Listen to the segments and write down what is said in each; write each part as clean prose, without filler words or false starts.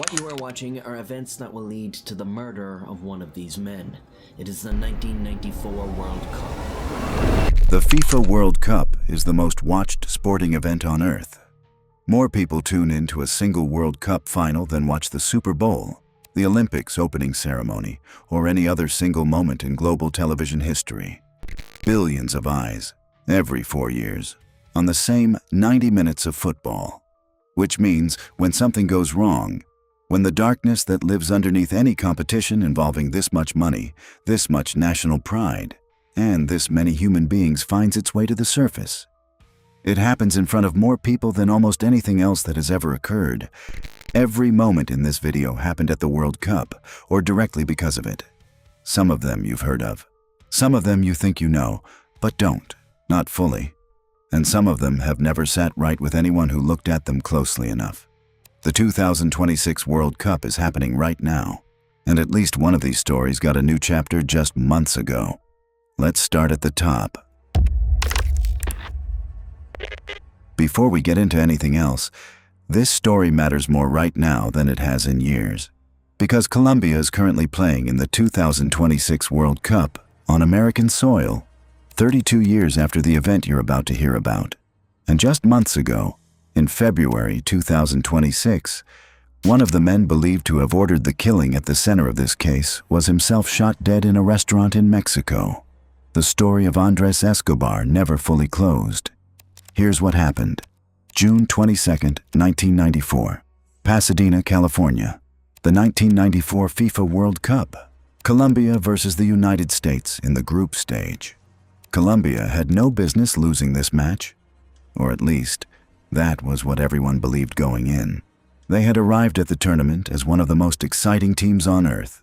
What you are watching are events that will lead to the murder of one of these men. It is the 1994 World Cup. The FIFA World Cup is the most watched sporting event on Earth. More people tune in to a single World Cup final than watch the Super Bowl, the Olympics opening ceremony, or any other single moment in global television history. Billions of eyes, every 4 years, on the same 90 minutes of football. Which means when something goes wrong, when the darkness that lives underneath any competition involving this much money, this much national pride, and this many human beings finds its way to the surface. It happens in front of more people than almost anything else that has ever occurred. Every moment in this video happened at the World Cup, or directly because of it. Some of them you've heard of. Some of them you think you know, but don't, not fully. And some of them have never sat right with anyone who looked at them closely enough. The 2026 World Cup is happening right now, and at least one of these stories got a new chapter just months ago. Let's start at the top. Before we get into anything else, this story matters more right now than it has in years, because Colombia is currently playing in the 2026 World Cup on American soil, 32 years after the event you're about to hear about. And just months ago, in February 2026, one of the men believed to have ordered the killing at the center of this case was himself shot dead in a restaurant in Mexico. The story of Andrés Escobar never fully closed. Here's what happened. June 22, 1994, Pasadena, California. The 1994 FIFA World Cup. Colombia versus the United States in the group stage. Colombia had no business losing this match, or at least, that was what everyone believed going in. They had arrived at the tournament as one of the most exciting teams on earth.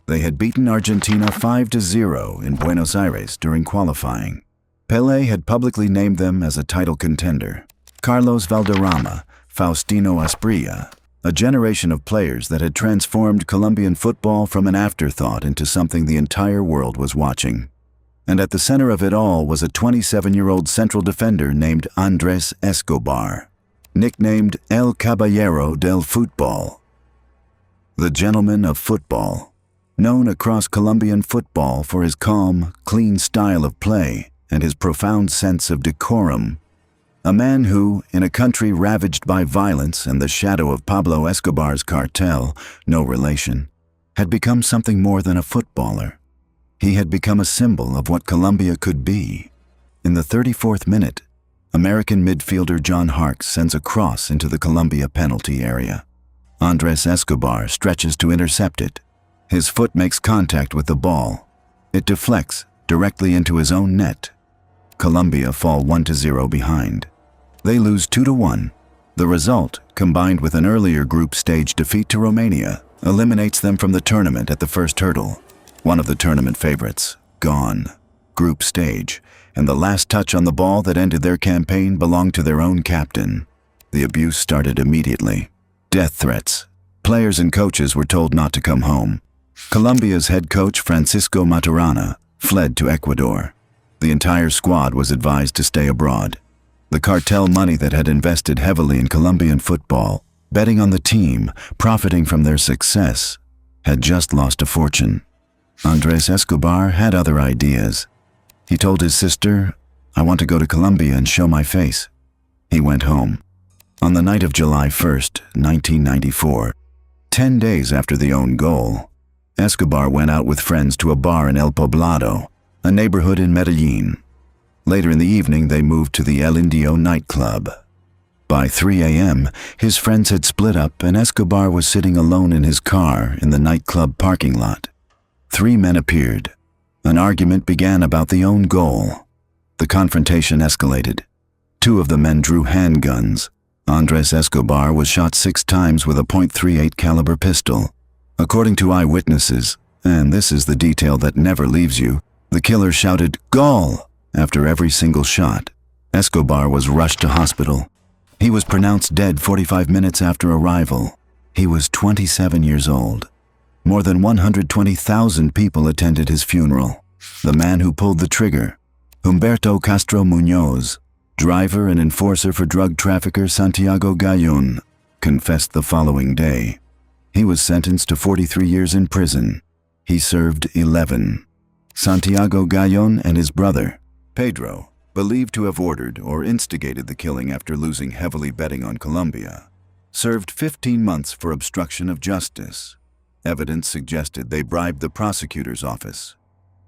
They had beaten Argentina 5-0 in Buenos Aires during qualifying. Pelé had publicly named them as a title contender. Carlos Valderrama, Faustino Asprilla, a generation of players that had transformed Colombian football from an afterthought into something the entire world was watching. And at the center of it all was a 27-year-old central defender named Andrés Escobar, nicknamed El Caballero del Fútbol, the Gentleman of Football, known across Colombian football for his calm, clean style of play and his profound sense of decorum. A man who, in a country ravaged by violence and the shadow of Pablo Escobar's cartel, no relation, had become something more than a footballer. He had become a symbol of what Colombia could be. In the 34th minute, American midfielder John Harkes sends a cross into the Colombia penalty area. Andrés Escobar stretches to intercept it. His foot makes contact with the ball. It deflects directly into his own net. Colombia fall 1-0 behind. They lose 2-1. The result, combined with an earlier group stage defeat to Romania, eliminates them from the tournament at the first hurdle. One of the tournament favorites, gone. Group stage, and the last touch on the ball that ended their campaign belonged to their own captain. The abuse started immediately. Death threats. Players and coaches were told not to come home. Colombia's head coach Francisco Maturana fled to Ecuador. The entire squad was advised to stay abroad. The cartel money that had invested heavily in Colombian football, betting on the team, profiting from their success, had just lost a fortune. Andrés Escobar had other ideas. He told his sister, "I want to go to Colombia and show my face." He went home. On the night of July 1st, 1994, 10 days after the own goal, Escobar went out with friends to a bar in El Poblado, a neighborhood in Medellin. Later in the evening, they moved to the El Indio nightclub. By 3 a.m., his friends had split up and Escobar was sitting alone in his car in the nightclub parking lot. 3 men appeared. An argument began about the own goal. The confrontation escalated. 2 of the men drew handguns. Andrés Escobar was shot 6 times with a .38 caliber pistol. According to eyewitnesses, and this is the detail that never leaves you, the killer shouted, "Gol!" after every single shot. Escobar was rushed to hospital. He was pronounced dead 45 minutes after arrival. He was 27 years old. More than 120,000 people attended his funeral. The man who pulled the trigger, Humberto Castro Muñoz, driver and enforcer for drug trafficker Santiago, confessed the following day. He was sentenced to 43 years in prison. He served 11. Santiago Gallon and his brother, Pedro, believed to have ordered or instigated the killing after losing heavily betting on Colombia, served 15 months for obstruction of justice. Evidence suggested they bribed the prosecutor's office.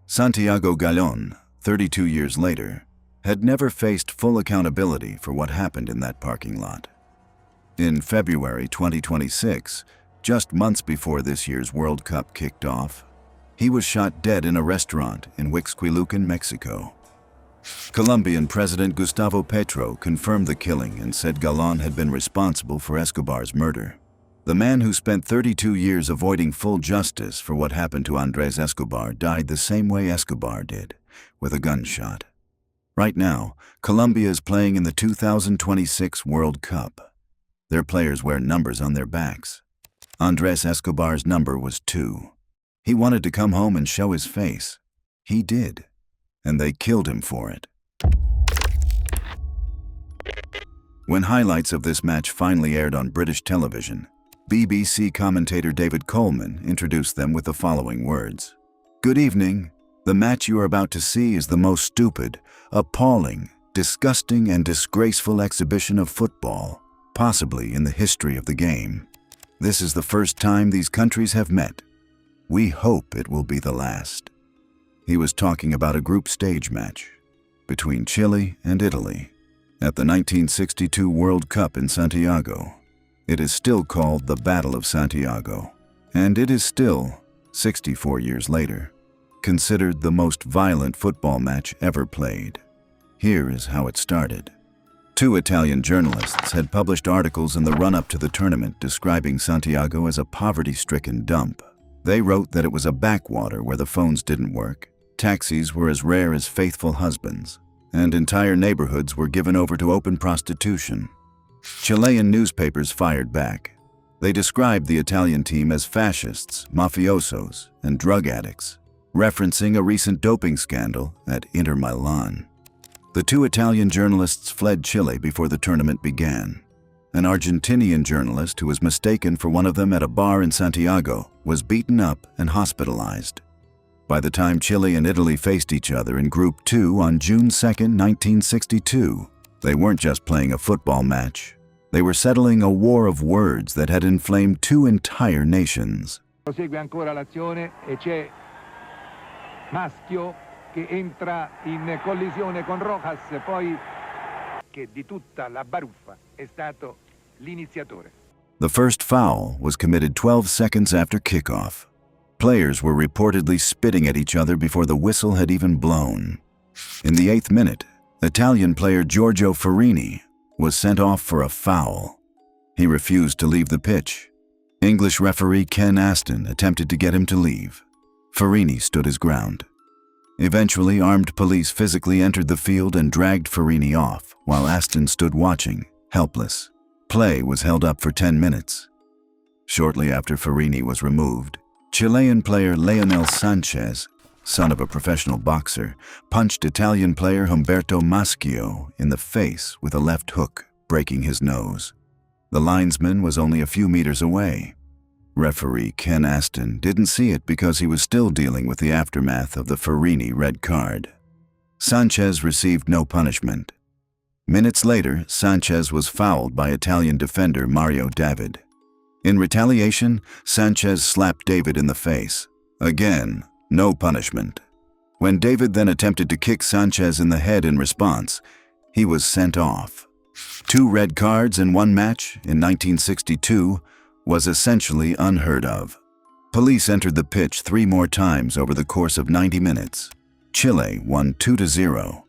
Santiago Gallon, 32 years later, had never faced full accountability for what happened in that parking lot. In February 2026, just months before this year's World Cup kicked off, he was shot dead in a restaurant in Huixquilucan, Mexico. Colombian President Gustavo Petro confirmed the killing and said Gallon had been responsible for Escobar's murder. The man who spent 32 years avoiding full justice for what happened to Andrés Escobar died the same way Escobar did, with a gunshot. Right now, Colombia is playing in the 2026 World Cup. Their players wear numbers on their backs. Andrés Escobar's number was 2. He wanted to come home and show his face. He did, and they killed him for it. When highlights of this match finally aired on British television, BBC commentator David Coleman introduced them with the following words. "Good evening. The match you are about to see is the most stupid, appalling, disgusting, and disgraceful exhibition of football, possibly in the history of the game. This is the first time these countries have met. We hope it will be the last." He was talking about a group stage match between Chile and Italy at the 1962 World Cup in Santiago. It is still called the Battle of Santiago, and it is still, 64 years later, considered the most violent football match ever played. Here is how it started. 2 Italian journalists had published articles in the run-up to the tournament describing Santiago as a poverty-stricken dump. They wrote that it was a backwater where the phones didn't work, taxis were as rare as faithful husbands, and entire neighborhoods were given over to open prostitution. Chilean newspapers fired back. They described the Italian team as fascists, mafiosos, and drug addicts, referencing a recent doping scandal at Inter Milan. The 2 Italian journalists fled Chile before the tournament began. An Argentinian journalist who was mistaken for one of them at a bar in Santiago was beaten up and hospitalized. By the time Chile and Italy faced each other in Group 2 on June 2, 1962, they weren't just playing a football match. They were settling a war of words that had inflamed 2 entire nations. Prosegue ancora l'azione e c'è Maschio che entra in collisione con Rojas, poi che di tutta la baruffa è stato l'iniziatore. The first foul was committed 12 seconds after kickoff. Players were reportedly spitting at each other before the whistle had even blown. In the 8th minute, Italian player Giorgio Farini was sent off for a foul. He refused to leave the pitch. English referee Ken Aston attempted to get him to leave. Farini stood his ground. Eventually, armed police physically entered the field and dragged Farini off, while Aston stood watching, helpless. Play was held up for 10 minutes. Shortly after Farini was removed, Chilean player Leonel Sanchez, son of a professional boxer, punched Italian player Humberto Maschio in the face with a left hook, breaking his nose. The linesman was only a few meters away. Referee Ken Aston didn't see it because he was still dealing with the aftermath of the Farini red card. Sanchez received no punishment. Minutes later, Sanchez was fouled by Italian defender Mario David. In retaliation, Sanchez slapped David in the face. Again, no punishment. When David then attempted to kick Sanchez in the head in response, he was sent off. 2 red cards in one match in 1962 was essentially unheard of. Police entered the pitch 3 more times over the course of 90 minutes. Chile won 2-0.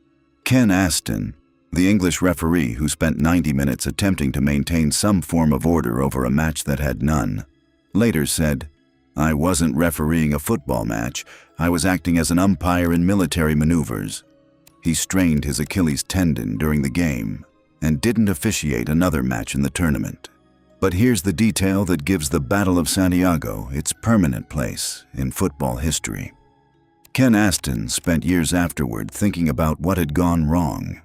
Ken Aston, the English referee who spent 90 minutes attempting to maintain some form of order over a match that had none, later said, "I wasn't refereeing a football match, I was acting as an umpire in military maneuvers." He strained his Achilles tendon during the game and didn't officiate another match in the tournament. But here's the detail that gives the Battle of Santiago its permanent place in football history. Ken Aston spent years afterward thinking about what had gone wrong.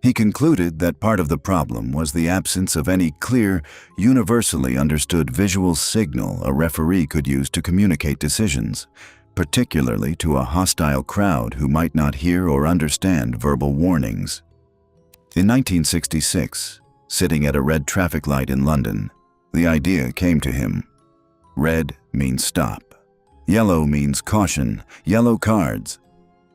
He concluded that part of the problem was the absence of any clear, universally understood visual signal a referee could use to communicate decisions, particularly to a hostile crowd who might not hear or understand verbal warnings. In 1966, sitting at a red traffic light in London, the idea came to him. Red means stop. Yellow means caution, yellow cards,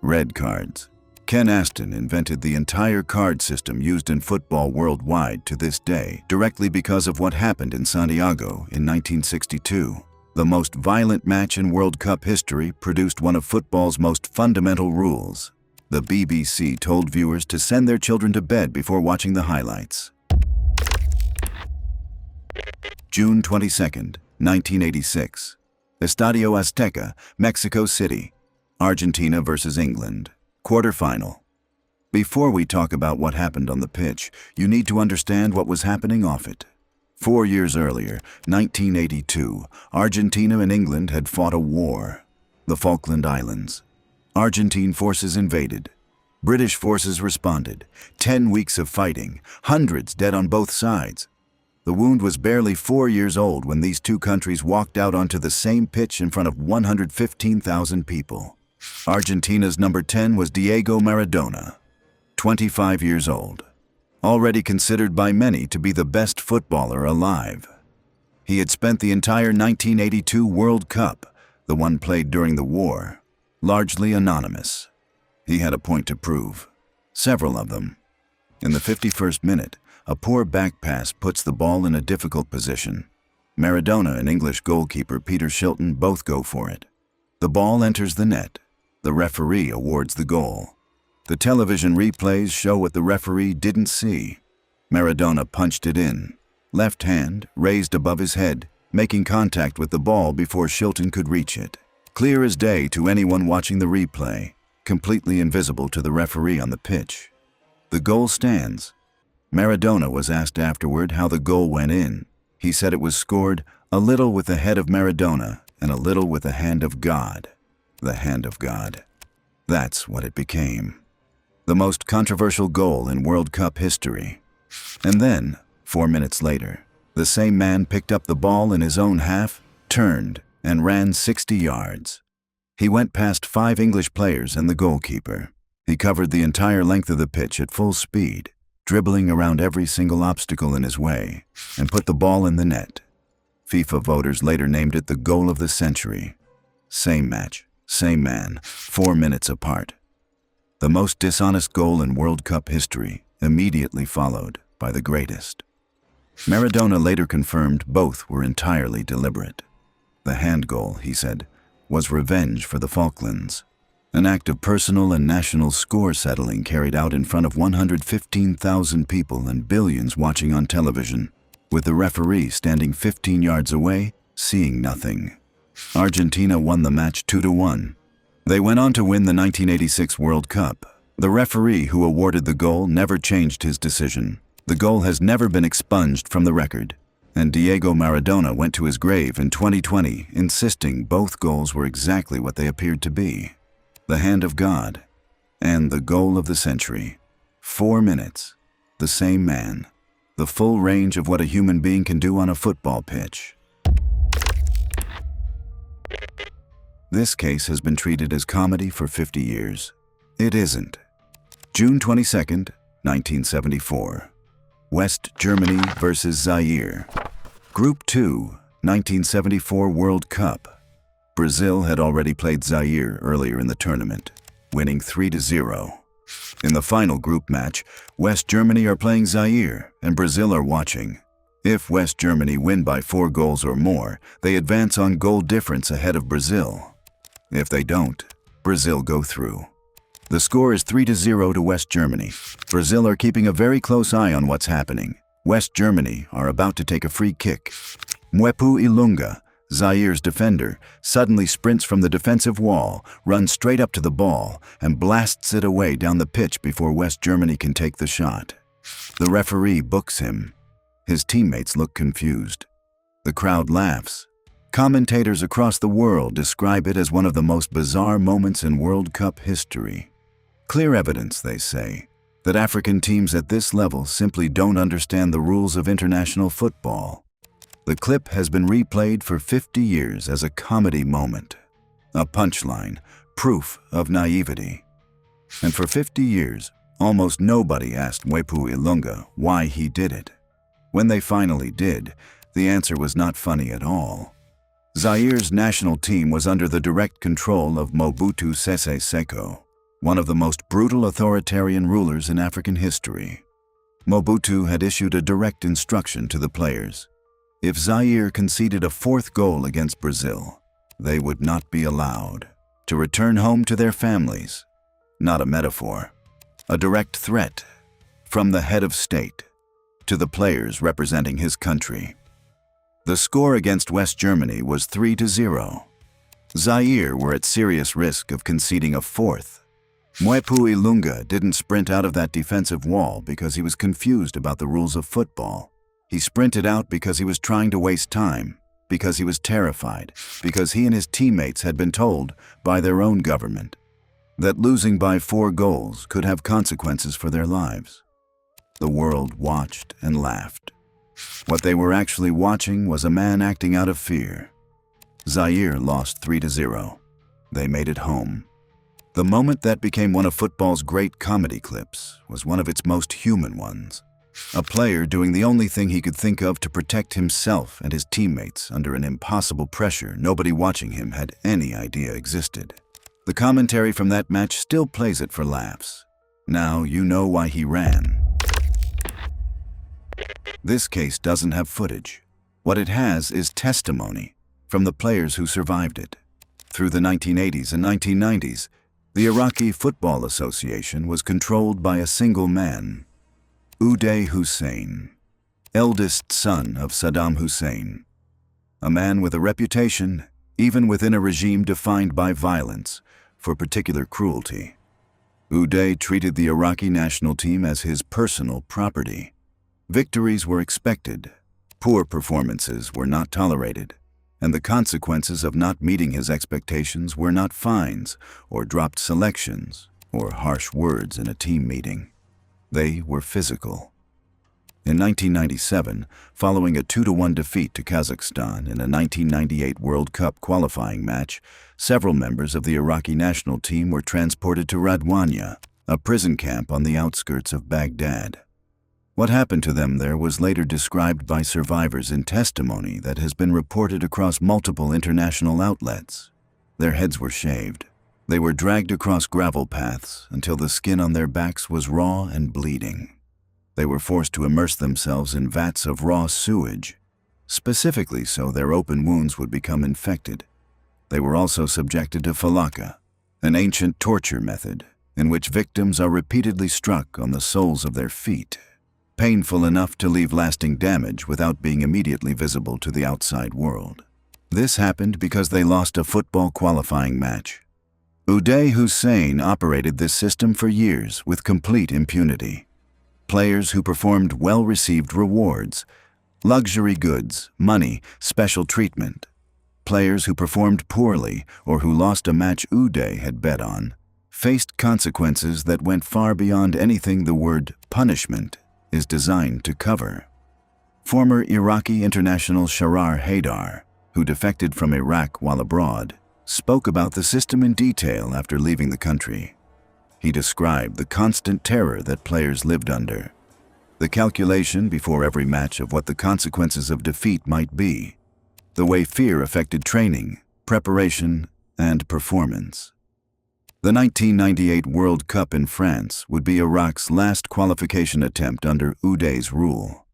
red cards. Ken Aston invented the entire card system used in football worldwide to this day, directly because of what happened in Santiago in 1962. The most violent match in World Cup history produced one of football's most fundamental rules. The BBC told viewers to send their children to bed before watching the highlights. June 22, 1986. Estadio Azteca, Mexico City. Argentina versus England. Quarterfinal. Before we talk about what happened on the pitch, you need to understand what was happening off it. 4 years earlier, 1982, Argentina and England had fought a war. The Falkland Islands. Argentine forces invaded. British forces responded. 10 weeks of fighting, hundreds dead on both sides. The wound was barely 4 years old when these two countries walked out onto the same pitch in front of 115,000 people. Argentina's number 10 was Diego Maradona, 25 years old, already considered by many to be the best footballer alive. He had spent the entire 1982 World Cup, the one played during the war, largely anonymous. He had a point to prove, several of them. In the 51st minute, a poor back pass puts the ball in a difficult position. Maradona and English goalkeeper Peter Shilton both go for it. The ball enters the net. The referee awards the goal. The television replays show what the referee didn't see. Maradona punched it in, left hand raised above his head, making contact with the ball before Shilton could reach it. Clear as day to anyone watching the replay, completely invisible to the referee on the pitch. The goal stands. Maradona was asked afterward how the goal went in. He said it was scored a little with the head of Maradona and a little with the hand of God. The hand of God. That's what it became. The most controversial goal in World Cup history. And then, 4 minutes later, the same man picked up the ball in his own half, turned, and ran 60 yards. He went past 5 English players and the goalkeeper. He covered the entire length of the pitch at full speed, dribbling around every single obstacle in his way, and put the ball in the net. FIFA voters later named it the goal of the century. Same match, same man, 4 minutes apart. The most dishonest goal in World Cup history, immediately followed by the greatest. Maradona later confirmed both were entirely deliberate. The hand goal, he said, was revenge for the Falklands, an act of personal and national score settling carried out in front of 115,000 people and billions watching on television, with the referee standing 15 yards away, seeing nothing. Argentina won the match 2-1. They went on to win the 1986 World Cup. The referee who awarded the goal never changed his decision. The goal has never been expunged from the record, and Diego Maradona went to his grave in 2020 insisting both goals were exactly what they appeared to be. The hand of God and the goal of the century. 4 minutes, the same man, the full range of what a human being can do on a football pitch. This case has been treated as comedy for 50 years. It isn't. June 22nd, 1974. West Germany versus Zaire. Group 2, 1974 World Cup. Brazil had already played Zaire earlier in the tournament, winning 3-0. In the final group match, West Germany are playing Zaire and Brazil are watching. If West Germany win by 4 goals or more, they advance on goal difference ahead of Brazil. If they don't, Brazil go through. The score is 3-0 to West Germany. Brazil are keeping a very close eye on what's happening. West Germany are about to take a free kick. Mwepu Ilunga, Zaire's defender, suddenly sprints from the defensive wall, runs straight up to the ball, and blasts it away down the pitch before West Germany can take the shot. The referee books him. His teammates look confused. The crowd laughs. Commentators across the world describe it as one of the most bizarre moments in World Cup history. Clear evidence, they say, that African teams at this level simply don't understand the rules of international football. The clip has been replayed for 50 years as a comedy moment, a punchline, proof of naivety. And for 50 years, almost nobody asked Mwepu Ilunga why he did it. When they finally did, the answer was not funny at all. Zaire's national team was under the direct control of Mobutu Sese Seko, one of the most brutal authoritarian rulers in African history. Mobutu had issued a direct instruction to the players. If Zaire conceded a fourth goal against Brazil, they would not be allowed to return home to their families. Not a metaphor, a direct threat from the head of state to the players representing his country. The score against West Germany was 3-0. Zaire were at serious risk of conceding a fourth. Mwepu Ilunga didn't sprint out of that defensive wall because he was confused about the rules of football. He sprinted out because he was trying to waste time, because he was terrified, because he and his teammates had been told by their own government that losing by 4 goals could have consequences for their lives. The world watched and laughed. What they were actually watching was a man acting out of fear. Zaire lost 3-0. They made it home. The moment that became one of football's great comedy clips was one of its most human ones. A player doing the only thing he could think of to protect himself and his teammates under an impossible pressure nobody watching him had any idea existed. The commentary from that match still plays it for laughs. Now you know why he ran. This case doesn't have footage. What it has is testimony from the players who survived it. Through the 1980s and 1990s, the Iraqi Football Association was controlled by a single man, Uday Hussein, eldest son of Saddam Hussein. A man with a reputation, even within a regime defined by violence, for particular cruelty. Uday treated the Iraqi national team as his personal property. Victories were expected, poor performances were not tolerated, and the consequences of not meeting his expectations were not fines or dropped selections or harsh words in a team meeting. They were physical. In 1997, following a 2-1 defeat to Kazakhstan in a 1998 World Cup qualifying match, several members of the Iraqi national team were transported to Radwania, a prison camp on the outskirts of Baghdad. What happened to them there was later described by survivors in testimony that has been reported across multiple international outlets. Their heads were shaved. They were dragged across gravel paths until the skin on their backs was raw and bleeding. They were forced to immerse themselves in vats of raw sewage, specifically so their open wounds would become infected. They were also subjected to falaka, an ancient torture method in which victims are repeatedly struck on the soles of their feet, painful enough to leave lasting damage without being immediately visible to the outside world. This happened because they lost a football qualifying match. Uday Hussein operated this system for years with complete impunity. Players who performed well received rewards, luxury goods, money, special treatment. Players who performed poorly or who lost a match Uday had bet on faced consequences that went far beyond anything the word punishment is designed to cover. Former Iraqi international Sharar Haidar, who defected from Iraq while abroad, spoke about the system in detail after leaving the country. He described the constant terror that players lived under, the calculation before every match of what the consequences of defeat might be, the way fear affected training, preparation, and performance. The 1998 World Cup in France would be Iraq's last qualification attempt under Uday's rule.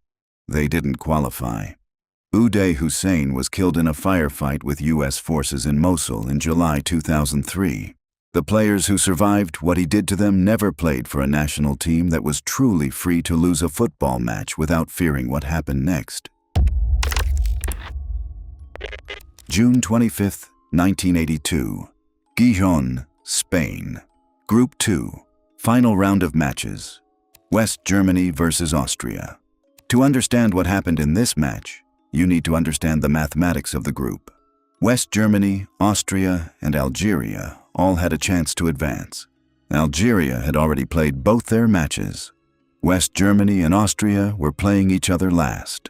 They didn't qualify. Uday Hussein was killed in a firefight with U.S. forces in Mosul in July 2003. The players who survived what he did to them never played for a national team that was truly free to lose a football match without fearing what happened next. June 25, 1982. Gijón, Spain. Group 2. Final round of matches. West Germany versus Austria. To understand what happened in this match, you need to understand the mathematics of the group. West Germany, Austria, and Algeria all had a chance to advance, Algeria had already played both their matches. West Germany and Austria were playing each other last,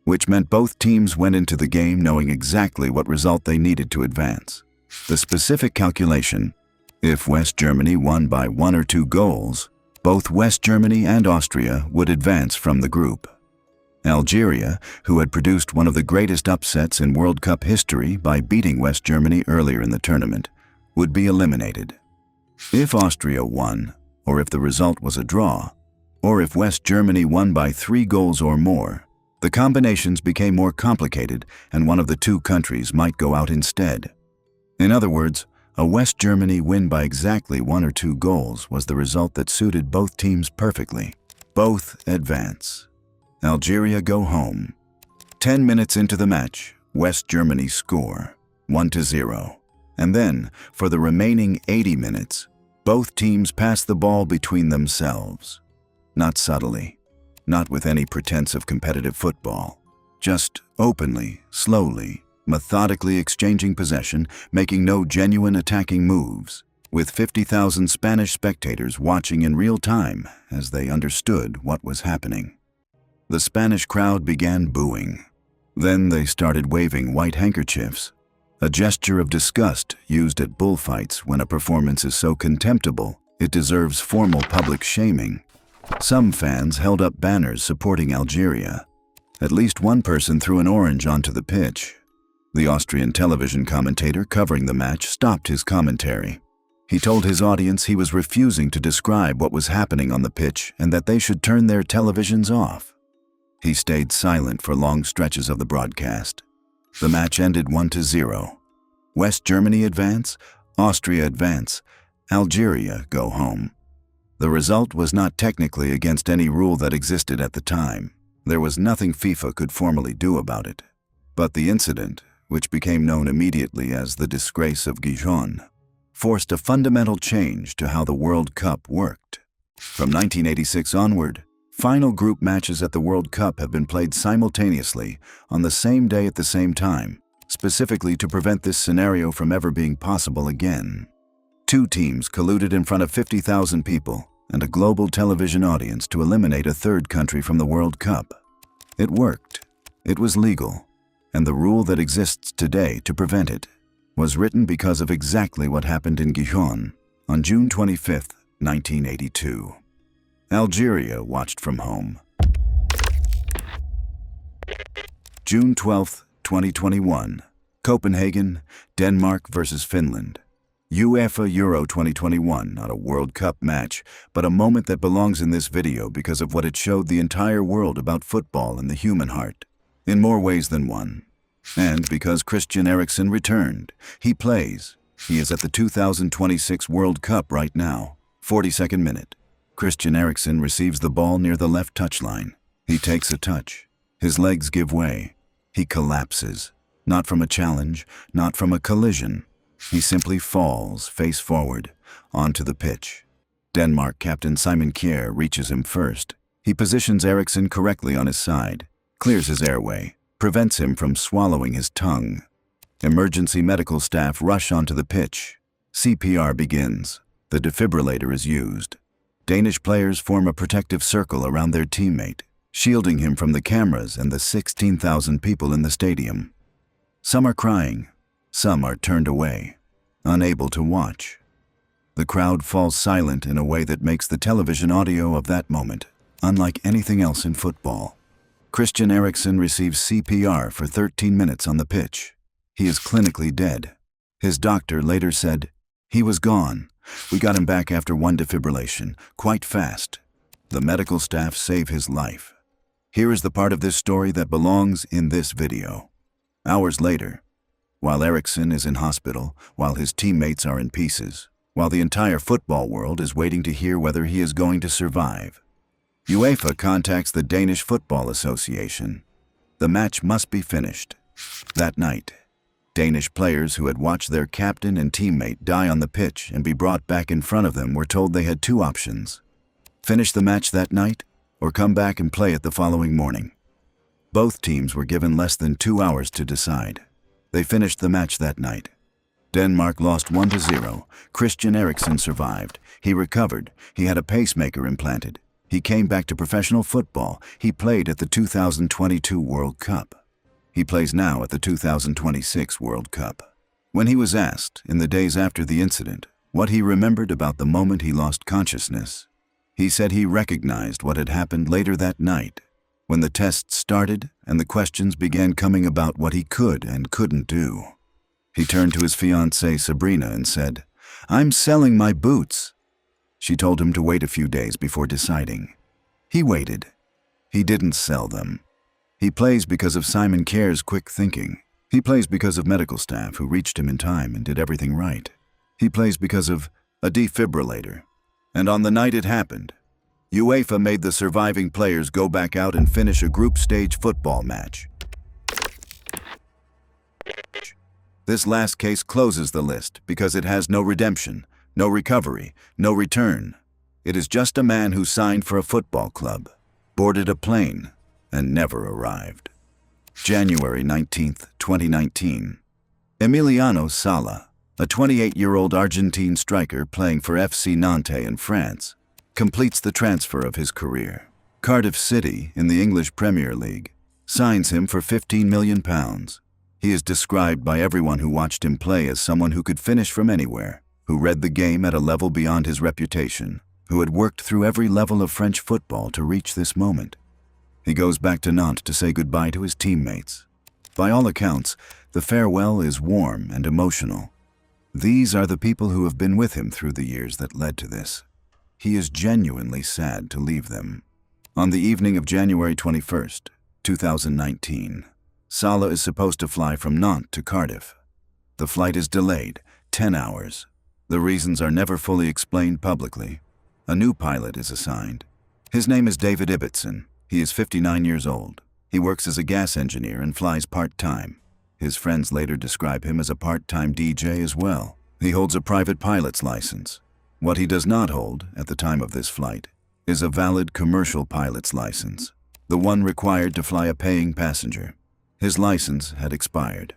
which meant both teams went into the game knowing exactly what result they needed to advance. The specific calculation: if West Germany won by 1 or 2 goals, both West Germany and Austria would advance from the group. Algeria, who had produced one of the greatest upsets in World Cup history by beating West Germany earlier in the tournament, would be eliminated. If Austria won, or if the result was a draw, or if West Germany won by 3 goals or more, the combinations became more complicated and one of the 2 countries might go out instead. In other words, a West Germany win by exactly 1 or 2 goals was the result that suited both teams perfectly. Both advance. Algeria go home. 10 minutes into the match, West Germany score 1-0. And then, for the remaining 80 minutes, both teams pass the ball between themselves. Not subtly, not with any pretense of competitive football, just openly, slowly, methodically exchanging possession, making no genuine attacking moves, with 50,000 Spanish spectators watching in real time as they understood what was happening. The Spanish crowd began booing. Then they started waving white handkerchiefs, a gesture of disgust used at bullfights when a performance is so contemptible it deserves formal public shaming. Some fans held up banners supporting Algeria. At least one person threw an orange onto the pitch. The Austrian television commentator covering the match stopped his commentary. He told his audience he was refusing to describe what was happening on the pitch and that they should turn their televisions off. He stayed silent for long stretches of the broadcast. The match ended 1-0. West Germany advance, Austria advance, Algeria go home. The result was not technically against any rule that existed at the time. There was nothing FIFA could formally do about it. But the incident, which became known immediately as the disgrace of Gijon, forced a fundamental change to how the World Cup worked. From 1986 onward, final group matches at the World Cup have been played simultaneously on the same day at the same time, specifically to prevent this scenario from ever being possible again. 2 teams colluded in front of 50,000 people and a global television audience to eliminate a 3rd country from the World Cup. It worked. It was legal. And the rule that exists today to prevent it was written because of exactly what happened in Gijon on June 25, 1982. Algeria watched from home. June 12, 2021. Copenhagen, Denmark versus Finland. UEFA Euro 2021, not a World Cup match, but a moment that belongs in this video because of what it showed the entire world about football and the human heart, in more ways than one. And because Christian Eriksen returned. He plays. He is at the 2026 World Cup right now. 42nd minute. Christian Eriksen receives the ball near the left touchline. He takes a touch. His legs give way. He collapses. Not from a challenge, not from a collision. He simply falls, face forward, onto the pitch. Denmark captain Simon Kjær reaches him first. He positions Eriksen correctly on his side, clears his airway, prevents him from swallowing his tongue. Emergency medical staff rush onto the pitch. CPR begins. The defibrillator is used. Danish players form a protective circle around their teammate, shielding him from the cameras and the 16,000 people in the stadium. Some are crying. Some are turned away, unable to watch. The crowd falls silent in a way that makes the television audio of that moment unlike anything else in football. Christian Eriksen receives CPR for 13 minutes on the pitch. He is clinically dead. His doctor later said, "He was gone. We got him back after 1 defibrillation, quite fast." The medical staff save his life. Here is the part of this story that belongs in this video. Hours later, while Eriksen is in hospital, while his teammates are in pieces, while the entire football world is waiting to hear whether he is going to survive, UEFA contacts the Danish Football Association. The match must be finished. That night, Danish players who had watched their captain and teammate die on the pitch and be brought back in front of them were told they had 2 options: finish the match that night or come back and play it the following morning. Both teams were given less than 2 hours to decide. They finished the match that night. Denmark lost 1-0. Christian Eriksen survived. He recovered. He had a pacemaker implanted. He came back to professional football. He played at the 2022 World Cup. He plays now at the 2026 World Cup. When he was asked, in the days after the incident, what he remembered about the moment he lost consciousness, he said he recognized what had happened later that night, when the tests started and the questions began coming about what he could and couldn't do. He turned to his fiancée Sabrina and said, "I'm selling my boots." She told him to wait a few days before deciding. He waited. He didn't sell them. He plays because of Simon Kjaer's quick thinking. He plays because of medical staff who reached him in time and did everything right. He plays because of a defibrillator. And on the night it happened, UEFA made the surviving players go back out and finish a group stage football match. This last case closes the list because it has no redemption, no recovery, no return. It is just a man who signed for a football club, boarded a plane, and never arrived. January 19th, 2019. Emiliano Sala, a 28-year-old Argentine striker playing for FC Nantes in France, completes the transfer of his career. Cardiff City, in the English Premier League, signs him for £15 million. He is described by everyone who watched him play as someone who could finish from anywhere, who read the game at a level beyond his reputation, who had worked through every level of French football to reach this moment. He goes back to Nantes to say goodbye to his teammates. By all accounts, the farewell is warm and emotional. These are the people who have been with him through the years that led to this. He is genuinely sad to leave them. On the evening of January 21st, 2019, Sala is supposed to fly from Nantes to Cardiff. The flight is delayed, 10 hours. The reasons are never fully explained publicly. A new pilot is assigned. His name is David Ibbotson. He is 59 years old. He works as a gas engineer and flies part-time. His friends later describe him as a part-time DJ as well. He holds a private pilot's license. What he does not hold, at the time of this flight, is a valid commercial pilot's license, the one required to fly a paying passenger. His license had expired.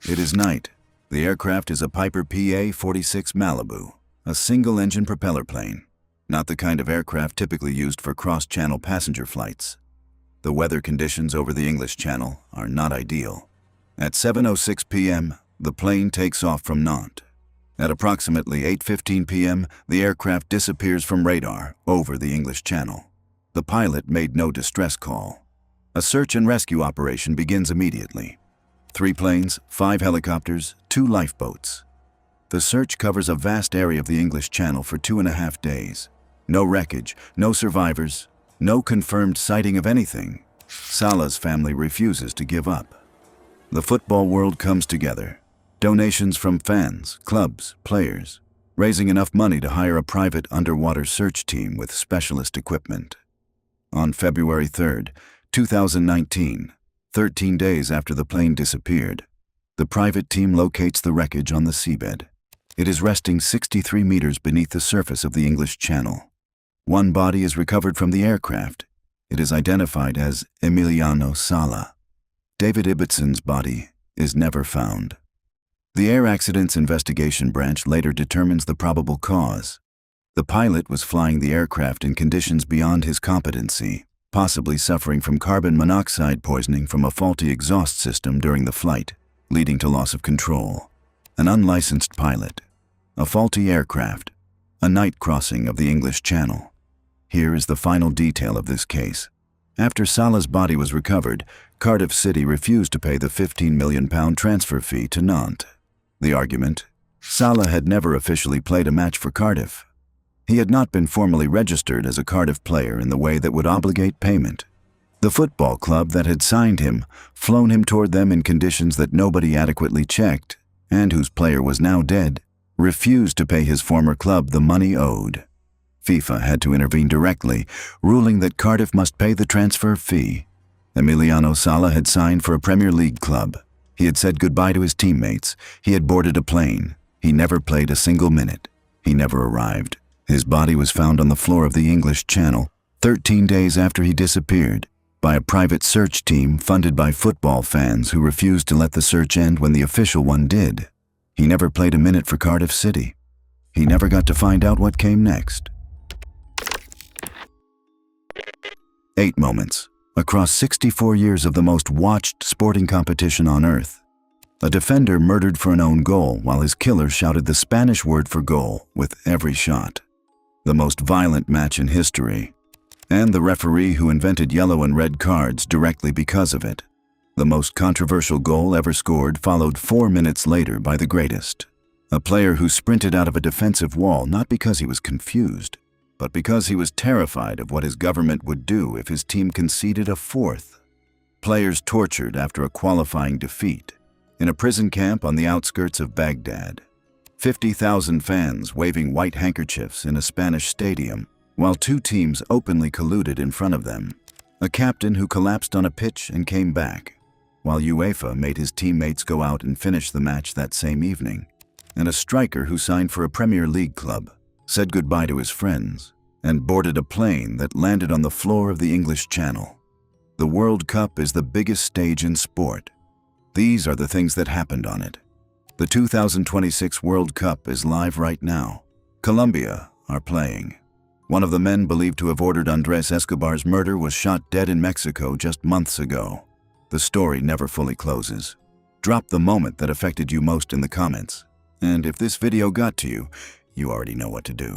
It is night. The aircraft is a Piper PA-46 Malibu, a single-engine propeller plane, not the kind of aircraft typically used for cross-channel passenger flights. The weather conditions over the English Channel are not ideal. At 7:06 p.m., the plane takes off from Nantes. At approximately 8:15 p.m., the aircraft disappears from radar over the English Channel. The pilot made no distress call. A search and rescue operation begins immediately. 3 planes, 5 helicopters, 2 lifeboats. The search covers a vast area of the English Channel for 2.5 days. No wreckage, no survivors, no confirmed sighting of anything. Sala's family refuses to give up. The football world comes together. Donations from fans, clubs, players, raising enough money to hire a private underwater search team with specialist equipment. On February 3rd, 2019, 13 days after the plane disappeared, the private team locates the wreckage on the seabed. It is resting 63 meters beneath the surface of the English Channel. One body is recovered from the aircraft. It is identified as Emiliano Sala. David Ibbotson's body is never found. The Air Accidents Investigation Branch later determines the probable cause. The pilot was flying the aircraft in conditions beyond his competency, possibly suffering from carbon monoxide poisoning from a faulty exhaust system during the flight, leading to loss of control. An unlicensed pilot, a faulty aircraft, a night crossing of the English Channel. Here is the final detail of this case. After Sala's body was recovered, Cardiff City refused to pay the £15 million transfer fee to Nantes. The argument? Sala had never officially played a match for Cardiff. He had not been formally registered as a Cardiff player in the way that would obligate payment. The football club that had signed him, flown him toward them in conditions that nobody adequately checked, and whose player was now dead, refused to pay his former club the money owed. FIFA had to intervene directly, ruling that Cardiff must pay the transfer fee. Emiliano Sala had signed for a Premier League club. He had said goodbye to his teammates. He had boarded a plane. He never played a single minute. He never arrived. His body was found on the floor of the English Channel 13 days after he disappeared by a private search team funded by football fans who refused to let the search end when the official one did. He never played a minute for Cardiff City. He never got to find out what came next. 8 moments. Across 64 years of the most watched sporting competition on earth. A defender murdered for an own goal while his killer shouted the Spanish word for goal with every shot. The most violent match in history. And the referee who invented yellow and red cards directly because of it. The most controversial goal ever scored followed 4 minutes later by the greatest. A player who sprinted out of a defensive wall not because he was confused, but because he was terrified of what his government would do if his team conceded a fourth. Players tortured after a qualifying defeat. In a prison camp on the outskirts of Baghdad. 50,000 fans waving white handkerchiefs in a Spanish stadium, while 2 teams openly colluded in front of them. A captain who collapsed on a pitch and came back, while UEFA made his teammates go out and finish the match that same evening. And a striker who signed for a Premier League club, said goodbye to his friends, and boarded a plane that landed on the floor of the English Channel. The World Cup is the biggest stage in sport. These are the things that happened on it. The 2026 World Cup is live right now. Colombia are playing. One of the men believed to have ordered Andrés Escobar's murder was shot dead in Mexico just months ago. The story never fully closes. Drop the moment that affected you most in the comments. And if this video got to you, you already know what to do.